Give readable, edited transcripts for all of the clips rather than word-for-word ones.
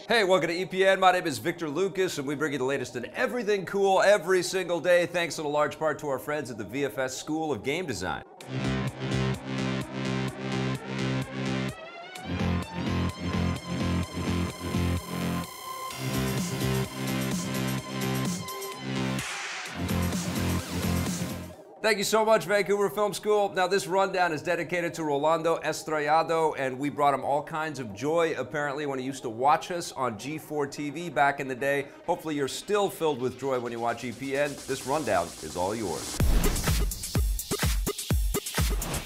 Hey, welcome to EPN. My name is Victor Lucas, and we bring you the latest in everything cool every single day, thanks in a large part to our friends at the VFS School of Game Design. Thank you so much, Vancouver Film School. Now, this rundown is dedicated to Rolando Estrellado, and we brought him all kinds of joy, apparently, when he used to watch us on G4 TV back in the day. Hopefully, you're still filled with joy when you watch EPN. This rundown is all yours.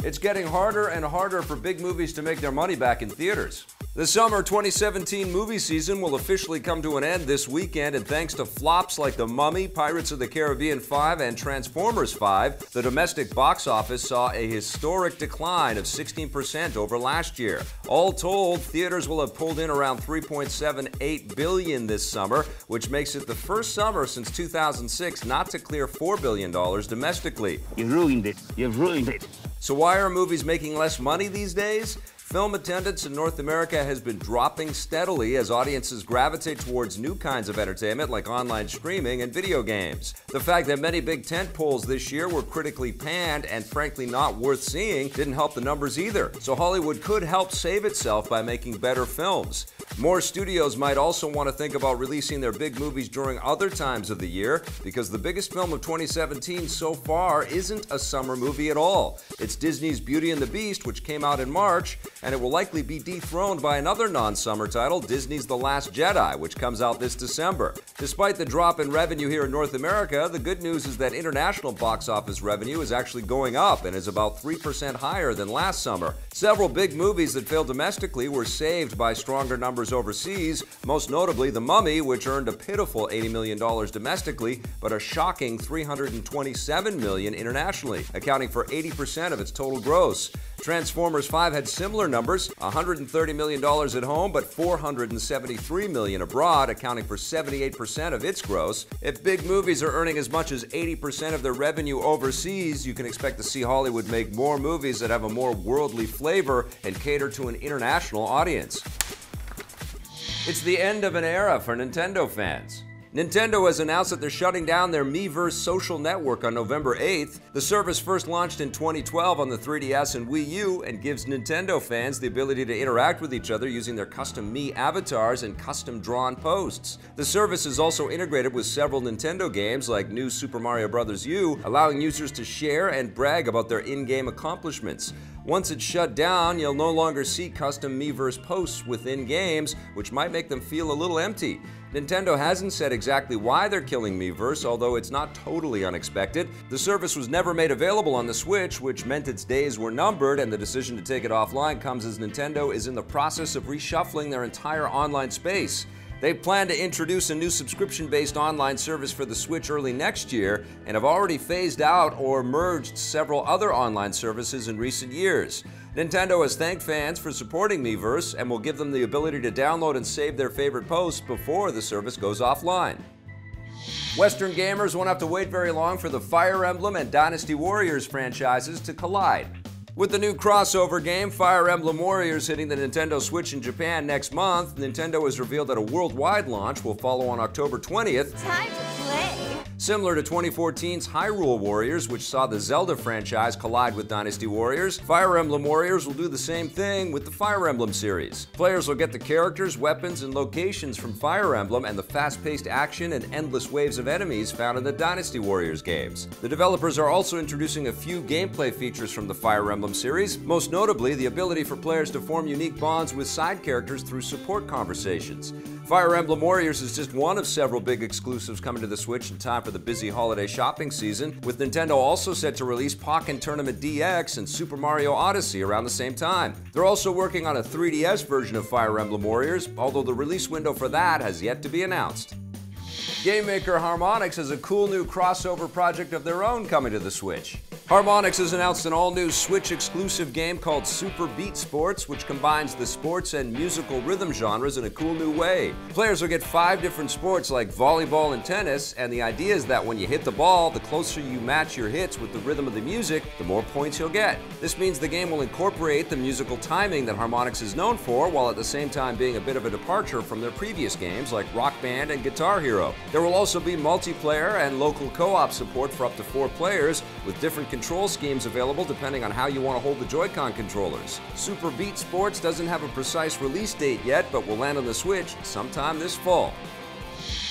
It's getting harder and harder for big movies to make their money back in theaters. The summer 2017 movie season will officially come to an end this weekend, and thanks to flops like The Mummy, Pirates of the Caribbean 5, and Transformers 5, the domestic box office saw a historic decline of 16% over last year. All told, theaters will have pulled in around $3.78 billion this summer, which makes it the first summer since 2006 not to clear $4 billion domestically. You've ruined it. You've ruined it. So why are movies making less money these days? Film attendance in North America has been dropping steadily as audiences gravitate towards new kinds of entertainment like online streaming and video games. The fact that many big tentpoles this year were critically panned and frankly not worth seeing didn't help the numbers either. So Hollywood could help save itself by making better films. More studios might also want to think about releasing their big movies during other times of the year, because the biggest film of 2017 so far isn't a summer movie at all. It's Disney's Beauty and the Beast, which came out in March, and it will likely be dethroned by another non-summer title, Disney's The Last Jedi, which comes out this December. Despite the drop in revenue here in North America, the good news is that international box office revenue is actually going up and is about 3% higher than last summer. Several big movies that failed domestically were saved by stronger numbers overseas, most notably The Mummy, which earned a pitiful $80 million domestically, but a shocking $327 million internationally, accounting for 80% of its total gross. Transformers 5 had similar numbers, $130 million at home, but $473 million abroad, accounting for 78% of its gross. If big movies are earning as much as 80% of their revenue overseas, you can expect to see Hollywood make more movies that have a more worldly flavor and cater to an international audience. It's the end of an era for Nintendo fans. Nintendo has announced that they're shutting down their Miiverse social network on November 8th. The service first launched in 2012 on the 3DS and Wii U and gives Nintendo fans the ability to interact with each other using their custom Mii avatars and custom-drawn posts. The service is also integrated with several Nintendo games like New Super Mario Bros. U, allowing users to share and brag about their in-game accomplishments. Once it's shut down, you'll no longer see custom Miiverse posts within games, which might make them feel a little empty. Nintendo hasn't said exactly why they're killing Miiverse, although it's not totally unexpected. The service was never made available on the Switch, which meant its days were numbered, and the decision to take it offline comes as Nintendo is in the process of reshuffling their entire online space. They plan to introduce a new subscription-based online service for the Switch early next year and have already phased out or merged several other online services in recent years. Nintendo has thanked fans for supporting Miiverse and will give them the ability to download and save their favorite posts before the service goes offline. Western gamers won't have to wait very long for the Fire Emblem and Dynasty Warriors franchises to collide. With the new crossover game, Fire Emblem Warriors, hitting the Nintendo Switch in Japan next month, Nintendo has revealed that a worldwide launch will follow on October 20th. Time to play! Similar to 2014's Hyrule Warriors, which saw the Zelda franchise collide with Dynasty Warriors, Fire Emblem Warriors will do the same thing with the Fire Emblem series. Players will get the characters, weapons, and locations from Fire Emblem and the fast-paced action and endless waves of enemies found in the Dynasty Warriors games. The developers are also introducing a few gameplay features from the Fire Emblem series, most notably the ability for players to form unique bonds with side characters through support conversations. Fire Emblem Warriors is just one of several big exclusives coming to the Switch in time for the busy holiday shopping season, with Nintendo also set to release Pokken Tournament DX and Super Mario Odyssey around the same time. They're also working on a 3DS version of Fire Emblem Warriors, although the release window for that has yet to be announced. Game maker Harmonix has a cool new crossover project of their own coming to the Switch. Harmonix has announced an all-new Switch-exclusive game called Super Beat Sports, which combines the sports and musical rhythm genres in a cool new way. Players will get 5 different sports like volleyball and tennis, and the idea is that when you hit the ball, the closer you match your hits with the rhythm of the music, the more points you'll get. This means the game will incorporate the musical timing that Harmonix is known for, while at the same time being a bit of a departure from their previous games like Rock Band and Guitar Hero. There will also be multiplayer and local co-op support for up to 4 players, with different control schemes available depending on how you want to hold the Joy-Con controllers. Super Beat Sports doesn't have a precise release date yet, but will land on the Switch sometime this fall.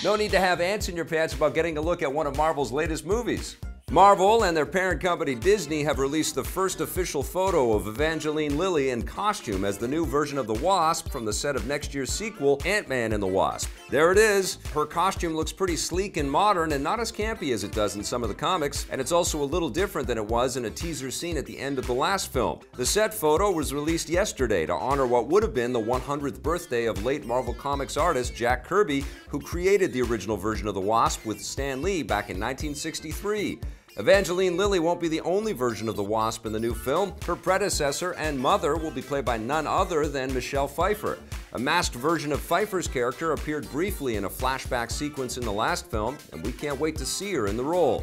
No need to have ants in your pants about getting a look at one of Marvel's latest movies. Marvel and their parent company Disney have released the first official photo of Evangeline Lilly in costume as the new version of the Wasp from the set of next year's sequel, AntMan and the Wasp. There it is. Her costume looks pretty sleek and modern and not as campy as it does in some of the comics, and it's also a little different than it was in a teaser scene at the end of the last film. The set photo was released yesterday to honor what would have been the 100th birthday of late Marvel Comics artist Jack Kirby, who created the original version of the Wasp with Stan Lee back in 1963. Evangeline Lilly won't be the only version of the Wasp in the new film. Her predecessor and mother will be played by none other than Michelle Pfeiffer. A masked version of Pfeiffer's character appeared briefly in a flashback sequence in the last film, and we can't wait to see her in the role.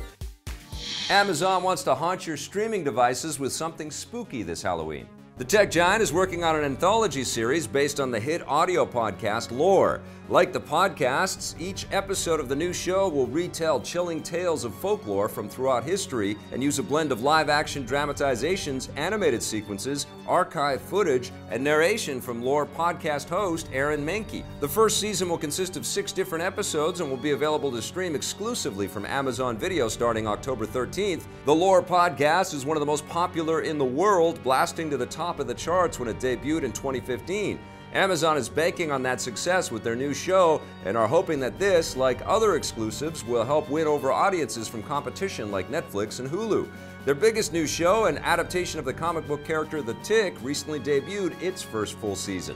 Amazon wants to haunt your streaming devices with something spooky this Halloween. The tech giant is working on an anthology series based on the hit audio podcast Lore. Like the podcasts, each episode of the new show will retell chilling tales of folklore from throughout history and use a blend of live-action dramatizations, animated sequences, archive footage, and narration from Lore podcast host Aaron Mahnke. The first season will consist of 6 different episodes and will be available to stream exclusively from Amazon Video starting October 13th. The Lore podcast is one of the most popular in the world, blasting to the top of the charts when it debuted in 2015. Amazon is banking on that success with their new show and are hoping that this, like other exclusives, will help win over audiences from competition like Netflix and Hulu. Their biggest new show, an adaptation of the comic book character The Tick, recently debuted its first full season.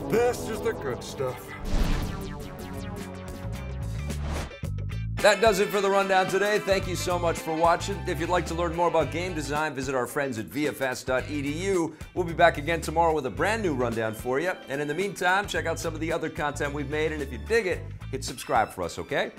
This is the good stuff. That does it for the rundown today. Thank you so much for watching. If you'd like to learn more about game design, visit our friends at VFS.edu. We'll be back again tomorrow with a brand new rundown for you. And in the meantime, check out some of the other content we've made. And if you dig it, hit subscribe for us, okay?